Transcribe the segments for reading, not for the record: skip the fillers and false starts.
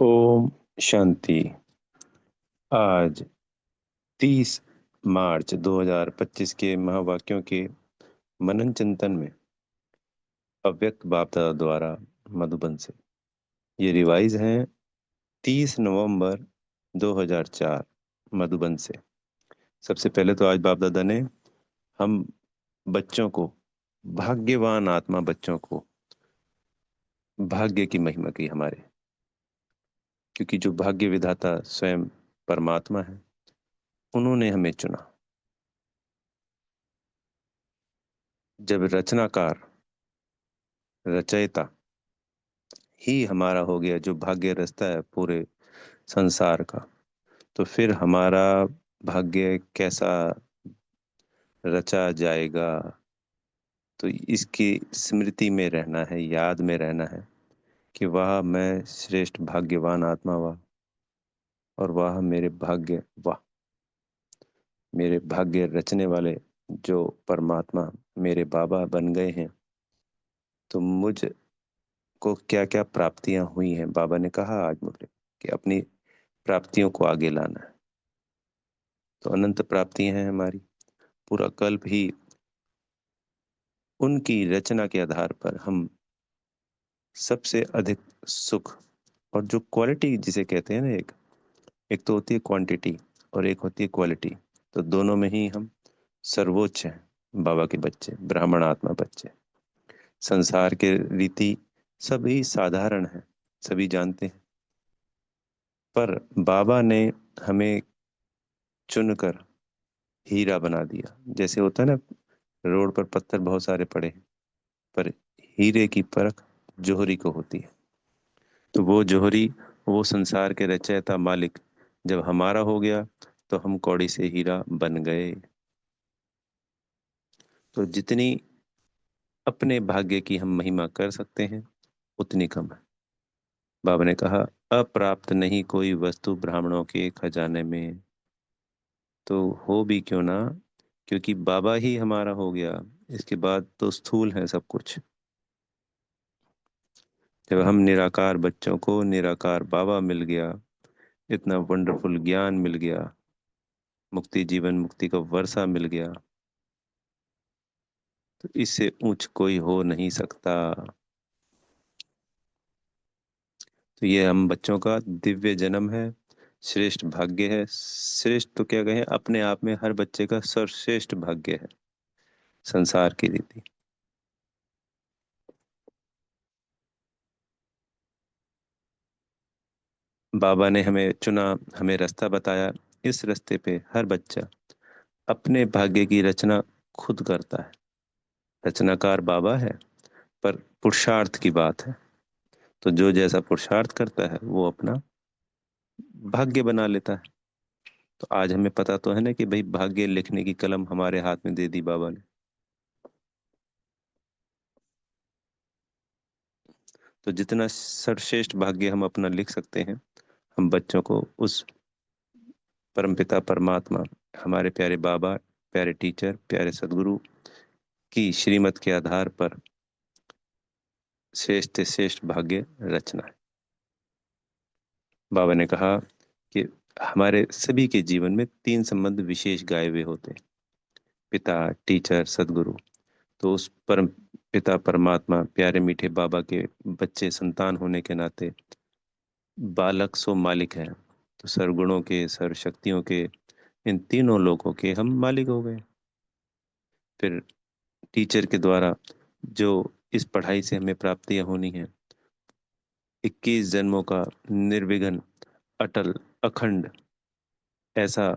ओम शांति। आज 30 मार्च 2025 के महावाक्यों के मनन चिंतन में अव्यक्त बाप दादा द्वारा मधुबन से ये रिवाइज हैं 30 नवंबर 2004 मधुबन से। सबसे पहले तो आज बाप दादा ने हम बच्चों को, भाग्यवान आत्मा बच्चों को, भाग्य की महिमा की हमारे, क्योंकि जो भाग्य विधाता स्वयं परमात्मा है, उन्होंने हमें चुना। जब रचनाकार, रचयिता ही हमारा हो गया, जो भाग्य रचता है पूरे संसार का, तो फिर हमारा भाग्य कैसा रचा जाएगा। तो इसकी स्मृति में रहना है, याद में रहना है कि वह मैं श्रेष्ठ भाग्यवान आत्मा वाह, और वह मेरे भाग्य वाह, मेरे भाग्य रचने वाले जो परमात्मा मेरे बाबा बन गए हैं। तो मुझ को क्या क्या प्राप्तियां हुई हैं, बाबा ने कहा आज मुझे कि अपनी प्राप्तियों को आगे लाना है। तो अनंत प्राप्तियां हैं हमारी, पूरा कल्प ही उनकी रचना के आधार पर हम सबसे अधिक सुख, और जो क्वालिटी जिसे कहते हैं ना, एक एक तो होती है क्वांटिटी और एक होती है क्वालिटी, तो दोनों में ही हम सर्वोच्च हैं। बाबा के बच्चे, ब्राह्मण आत्मा बच्चे। संसार के रीति सभी साधारण है, सभी जानते हैं, पर बाबा ने हमें चुनकर हीरा बना दिया। जैसे होता है ना, रोड पर पत्थर बहुत सारे पड़े हैं, पर हीरे की परख जोहरी को होती है। तो वो जोहरी, वो संसार के रचयिता मालिक जब हमारा हो गया, तो हम कौड़ी से हीरा बन गए। तो जितनी अपने भाग्य की हम महिमा कर सकते हैं, उतनी कम है। बाबा ने कहा, अप्राप्त नहीं कोई वस्तु ब्राह्मणों के खजाने में। तो हो भी क्यों ना, क्योंकि बाबा ही हमारा हो गया, इसके बाद तो स्थूल है सब कुछ। जब हम निराकार बच्चों को निराकार बाबा मिल गया, इतना वंडरफुल ज्ञान मिल गया, मुक्ति जीवन मुक्ति का वर्षा मिल गया, तो इससे ऊंच कोई हो नहीं सकता। तो ये हम बच्चों का दिव्य जन्म है, श्रेष्ठ भाग्य है। श्रेष्ठ तो क्या कहें, अपने आप में हर बच्चे का सर्वश्रेष्ठ भाग्य है संसार की रीति। बाबा ने हमें चुना, हमें रास्ता बताया। इस रास्ते पे हर बच्चा अपने भाग्य की रचना खुद करता है। रचनाकार बाबा है, पर पुरुषार्थ की बात है। तो जो जैसा पुरुषार्थ करता है, वो अपना भाग्य बना लेता है। तो आज हमें पता तो है ना कि भाई, भाग्य लिखने की कलम हमारे हाथ में दे दी बाबा ने। तो जितना सर्वश्रेष्ठ भाग्य हम अपना लिख सकते हैं, हम बच्चों को उस परमपिता परमात्मा, हमारे प्यारे बाबा, प्यारे टीचर, प्यारे सदगुरु की श्रीमत के आधार पर श्रेष्ठ से श्रेष्ठ भाग्य रचना है। बाबा ने कहा कि हमारे सभी के जीवन में तीन संबंध विशेष गाए हुए होते हैं, पिता, टीचर, सदगुरु। तो उस परम पिता परमात्मा, प्यारे मीठे बाबा के बच्चे संतान होने के नाते बालक सो मालिक है। तो सर्वगुणों के, सर्वशक्तियों के, इन तीनों लोगों के हम मालिक हो गए। फिर टीचर के द्वारा जो इस पढ़ाई से हमें प्राप्तियां होनी है, 21 जन्मों का निर्विघ्न, अटल, अखंड ऐसा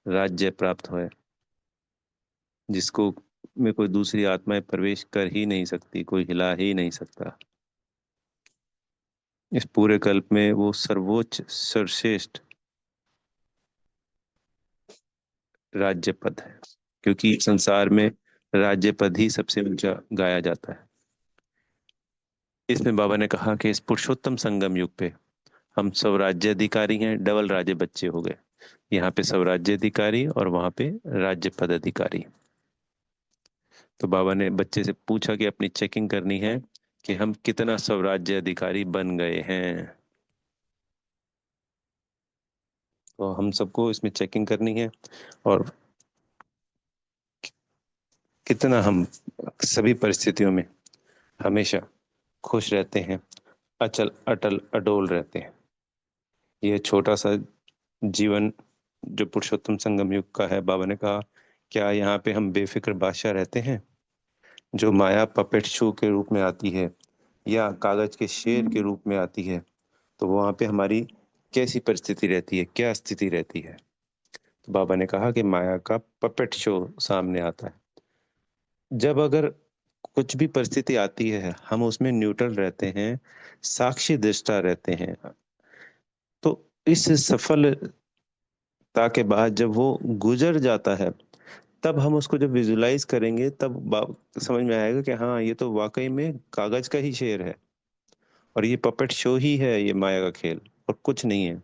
राज्य प्राप्त हो, जिसको में कोई दूसरी आत्माएं प्रवेश कर ही नहीं सकती, कोई हिला ही नहीं सकता। इस पूरे कल्प में वो सर्वोच्च, सर्वश्रेष्ठ राज्य पद है, क्योंकि संसार में राज्य पद ही सबसे ऊंचा गाया जाता है। इसमें बाबा ने कहा कि इस पुरुषोत्तम संगम युग पे हम स्वराज्य अधिकारी हैं, डबल राज्य बच्चे हो गए। यहाँ पे स्वराज्य अधिकारी और वहां पे राज्य पद अधिकारी। तो बाबा ने बच्चे से पूछा कि अपनी चेकिंग करनी है कि हम कितना स्वराज्य अधिकारी बन गए हैं। तो हम सबको इसमें चेकिंग करनी है, और कितना हम सभी परिस्थितियों में हमेशा खुश रहते हैं, अचल अटल अडोल रहते हैं। ये छोटा सा जीवन जो पुरुषोत्तम संगम युग का है, बाबा ने कहा, क्या यहाँ पे हम बेफिक्र बादशाह रहते हैं? जो माया पपेट शो के रूप में आती है या कागज के शेर के रूप में आती है, तो वहां पे हमारी कैसी परिस्थिति रहती है, क्या स्थिति रहती है? तो बाबा ने कहा कि माया का पपेट शो सामने आता है। जब अगर कुछ भी परिस्थिति आती है, हम उसमें न्यूट्रल रहते हैं, साक्षी दृष्टा रहते हैं, तो इस सफलता के बाद जब वो गुजर जाता है, तब हम उसको जब विजुलाइज करेंगे, तब समझ में आएगा कि हाँ, ये तो वाकई में कागज का ही शेर है, और ये पपेट शो ही है, ये माया का खेल, और कुछ नहीं है।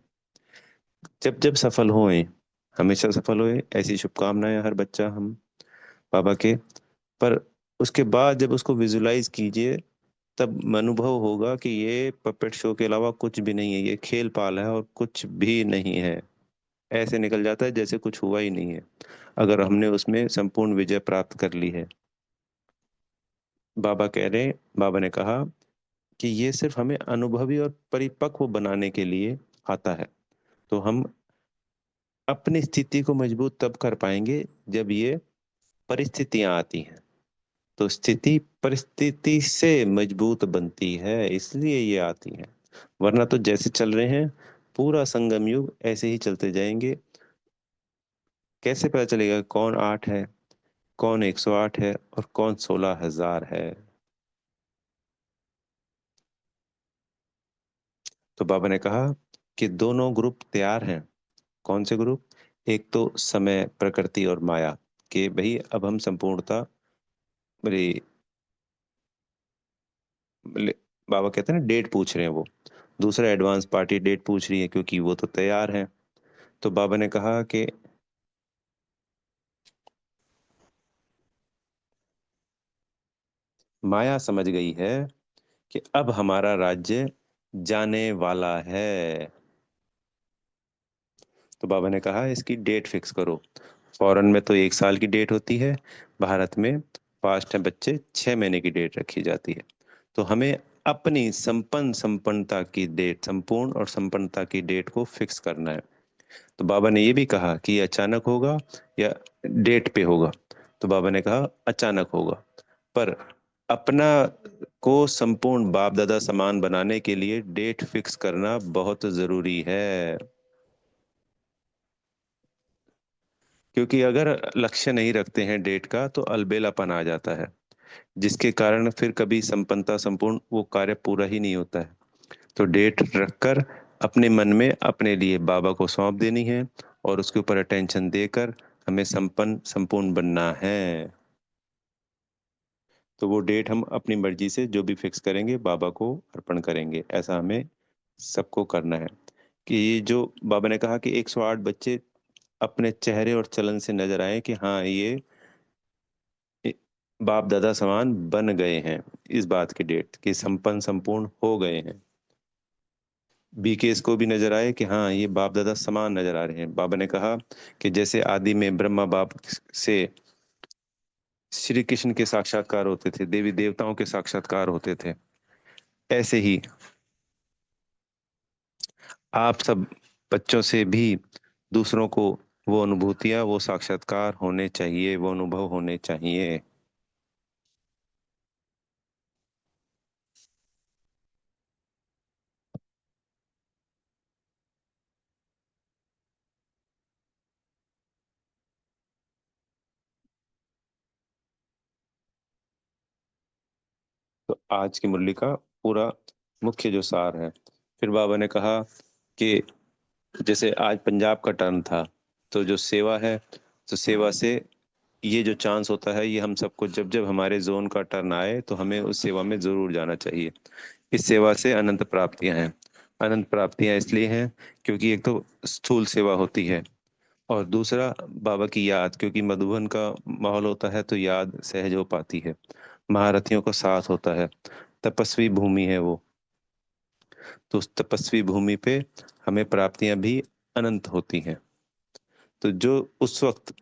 जब जब सफल होए, हमेशा सफल होए, ऐसी शुभकामनाएं हर बच्चा हम बाबा के। पर उसके बाद जब उसको विजुलाइज कीजिए, तब अनुभव होगा कि ये पपेट शो के अलावा कुछ भी नहीं है, ये खेल पाल है और कुछ भी नहीं है। ऐसे निकल जाता है जैसे कुछ हुआ ही नहीं है, अगर हमने उसमें संपूर्ण विजय प्राप्त कर ली है। बाबा ने कहा कि ये सिर्फ हमें अनुभवी और परिपक्व बनाने के लिए आता है। तो हम अपनी स्थिति को मजबूत तब कर पाएंगे जब ये परिस्थितियां आती हैं। तो स्थिति परिस्थिति से मजबूत बनती है, इसलिए ये आती है। वरना तो जैसे चल रहे हैं, पूरा संगम युग ऐसे ही चलते जाएंगे। कैसे पता चलेगा कौन 8 है, कौन 108 है, और कौन 16,000 है? तो बाबा ने कहा कि दोनों ग्रुप तैयार हैं। कौन से ग्रुप? एक तो समय, प्रकृति और माया, कि भाई अब हम संपूर्णता, मेरे ले- बाबा कहते हैं ना, डेट पूछ रहे हैं वो। दूसरा, एडवांस पार्टी डेट पूछ रही है, क्योंकि वो तो तैयार है। तो बाबा ने कहा कि माया समझ गई है कि अब हमारा राज्य जाने वाला है। तो बाबा ने कहा इसकी डेट फिक्स करो। फॉरेन में तो 1 साल की डेट होती है, भारत में फास्ट है बच्चे, 6 महीने की डेट रखी जाती है। तो हमें अपनी संपन्नता की डेट, संपूर्ण और संपन्नता की डेट को फिक्स करना है। तो बाबा ने ये भी कहा कि ये अचानक होगा या डेट पे होगा। तो बाबा ने कहा अचानक होगा, पर अपना को संपूर्ण बाप दादा समान बनाने के लिए डेट फिक्स करना बहुत जरूरी है। क्योंकि अगर लक्ष्य नहीं रखते हैं डेट का, तो अलबेलापन आ जाता है, जिसके कारण फिर कभी संपन्नता, संपूर्ण वो कार्य पूरा ही नहीं होता है। तो डेट रखकर अपने मन में अपने लिए बाबा को सौंप देनी है, और उसके ऊपर अटेंशन देकर हमें संपन्न संपूर्ण बनना है। तो वो डेट हम अपनी मर्जी से जो भी फिक्स करेंगे, बाबा को अर्पण करेंगे। ऐसा हमें सबको करना है। कि ये जो बाबा ने कहा कि 108 बच्चे अपने चेहरे और चलन से नजर आए कि हाँ, ये बाप दादा समान बन गए हैं, इस बात की डेट कि संपन्न संपूर्ण हो गए हैं। बीकेएस को भी नजर आए कि हाँ, ये बाप दादा समान नजर आ रहे हैं। बाबा ने कहा कि जैसे आदि में ब्रह्मा बाप से श्री कृष्ण के साक्षात्कार होते थे, देवी देवताओं के साक्षात्कार होते थे, ऐसे ही आप सब बच्चों से भी दूसरों को वो अनुभूतियां, वो साक्षात्कार होने चाहिए, वो अनुभव होने चाहिए। तो आज की मुरली का पूरा मुख्य जो सार है। फिर बाबा ने कहा कि जैसे आज पंजाब का टर्न था, तो जो सेवा है, तो सेवा से ये जो चांस होता है, ये हम सबको जब जब हमारे जोन का टर्न आए, तो हमें उस सेवा में जरूर जाना चाहिए। इस सेवा से अनंत प्राप्तियां हैं। अनंत प्राप्तियां इसलिए हैं क्योंकि एक तो स्थूल सेवा होती है, और दूसरा बाबा की याद, क्योंकि मधुबन का माहौल होता है तो याद सहज हो पाती है। महारथियों का साथ होता है, तपस्वी भूमि है वो। तो उस तपस्वी भूमि पे हमें प्राप्तियां भी अनंत होती हैं। तो जो उस वक्त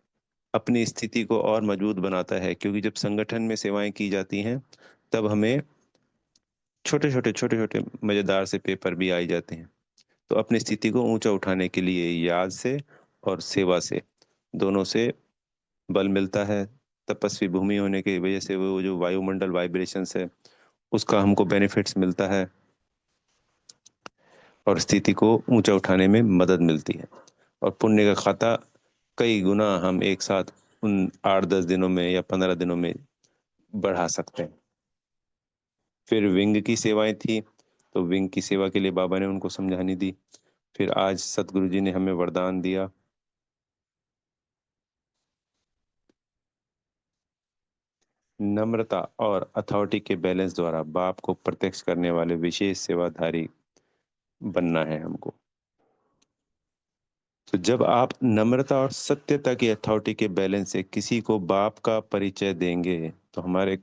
अपनी स्थिति को और मजबूत बनाता है, क्योंकि जब संगठन में सेवाएं की जाती हैं तब हमें छोटे छोटे मजेदार से पेपर भी आई जाते हैं। तो अपनी स्थिति को ऊंचा उठाने के लिए याद से और सेवा से, दोनों से बल मिलता है। तपस्वी भूमि होने की वजह से वो जो वायुमंडल वाइब्रेशंस है उसका हमको बेनिफिट्स मिलता है और स्थिति को ऊंचा उठाने में मदद मिलती है। और पुण्य का खाता कई गुना हम एक साथ उन 8-10 दिनों में या 15 दिनों में बढ़ा सकते हैं। फिर विंग की सेवाएं थी, तो विंग की सेवा के लिए बाबा ने उनको समझानी दी। फिर आज सतगुरु जी ने हमें वरदान दिया, नम्रता और अथॉरिटी के बैलेंस द्वारा बाप को प्रत्यक्ष करने वाले विशेष सेवाधारी बनना है हमको। तो जब आप नम्रता और सत्यता की अथॉरिटी के बैलेंस से किसी को बाप का परिचय देंगे, तो हमारे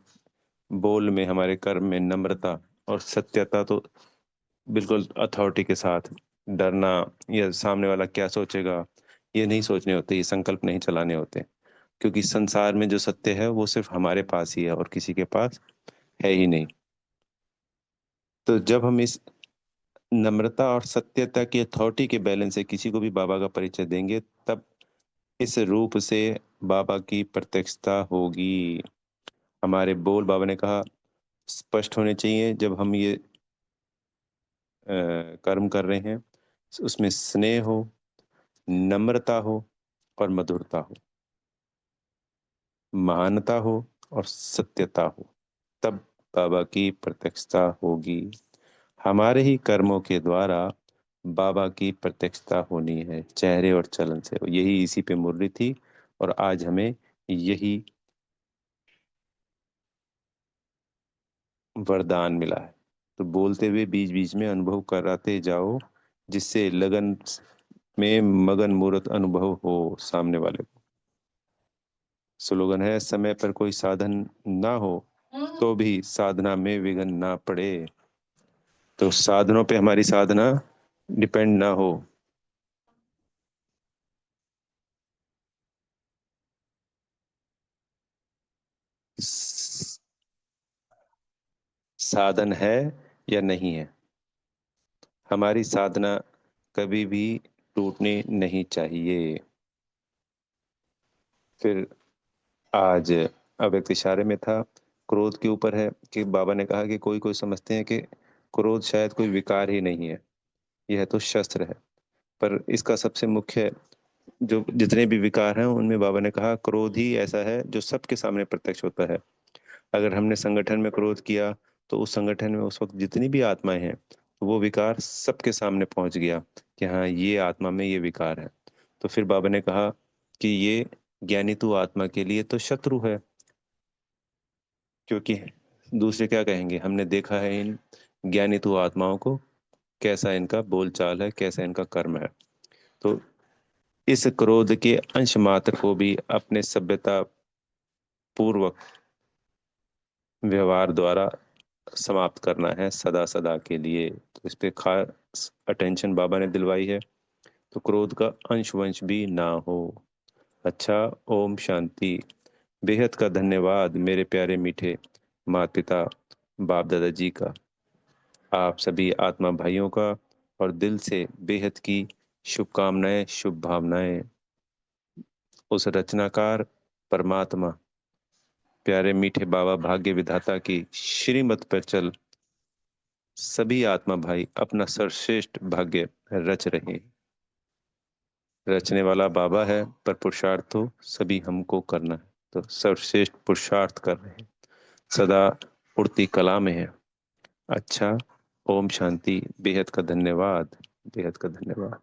बोल में, हमारे कर्म में नम्रता और सत्यता तो बिल्कुल अथॉरिटी के साथ, डरना या सामने वाला क्या सोचेगा ये नहीं सोचने होते, ये संकल्प नहीं चलाने होते। क्योंकि संसार में जो सत्य है वो सिर्फ हमारे पास ही है और किसी के पास है ही नहीं। तो जब हम इस नम्रता और सत्यता की अथॉरिटी के बैलेंस से किसी को भी बाबा का परिचय देंगे, तब इस रूप से बाबा की प्रत्यक्षता होगी। हमारे बोल, बाबा ने कहा, स्पष्ट होने चाहिए। जब हम ये कर्म कर रहे हैं उसमें स्नेह हो, नम्रता हो और मधुरता हो, महानता हो और सत्यता हो, तब बाबा की प्रत्यक्षता होगी। हमारे ही कर्मों के द्वारा बाबा की प्रत्यक्षता होनी है, चेहरे और चलन से। यही इसी पे मुरली थी और आज हमें यही वरदान मिला है। तो बोलते हुए बीच बीच में अनुभव कराते जाओ, जिससे लगन में मगन मूर्त अनुभव हो सामने वाले को। स्लोगन है, समय पर कोई साधन ना हो तो भी साधना में विघ्न ना पड़े। तो साधनों पे हमारी साधना डिपेंड ना हो। स- साधन है या नहीं है, हमारी साधना कभी भी टूटनी नहीं चाहिए। फिर आज अव्यक्त इशारे में था, क्रोध के ऊपर है कि बाबा ने कहा कि कोई कोई समझते हैं कि क्रोध शायद कोई विकार ही नहीं है, यह तो शस्त्र है। पर इसका सबसे मुख्य, जो जितने भी विकार हैं उनमें बाबा ने कहा क्रोध ही ऐसा है जो सबके सामने प्रत्यक्ष होता है। अगर हमने संगठन में क्रोध किया तो उस संगठन में उस वक्त जितनी भी आत्माएं हैं, तो वो विकार सबके सामने पहुंच गया कि हाँ ये आत्मा में ये विकार है। तो फिर बाबा ने कहा कि ये ज्ञानी तू आत्मा के लिए तो शत्रु है, क्योंकि दूसरे क्या कहेंगे, हमने देखा है इन ज्ञानी तू आत्माओं को, कैसा इनका बोलचाल है, कैसा इनका कर्म है। तो इस क्रोध के अंश मात्र को भी अपने सभ्यता पूर्वक व्यवहार द्वारा समाप्त करना है सदा सदा के लिए। तो इस पे खास अटेंशन बाबा ने दिलवाई है। तो क्रोध का अंश वंश भी ना हो। अच्छा, ओम शांति। बेहद का धन्यवाद मेरे प्यारे मीठे माता पिता, बाप दादा जी का, आप सभी आत्मा भाइयों का, और दिल से बेहद की शुभकामनाएं, शुभ भावनाएं उस रचनाकार परमात्मा, प्यारे मीठे बाबा भाग्य विधाता की श्रीमत पर चल सभी आत्मा भाई अपना सर्वश्रेष्ठ भाग्य रच रहे हैं। रचने वाला बाबा है, पर पुरुषार्थ तो सभी हमको करना है। तो सर्वश्रेष्ठ पुरुषार्थ कर रहे हैं, सदा उड़ती कला में है। अच्छा, ओम शांति। बेहद का धन्यवाद, बेहद का धन्यवाद।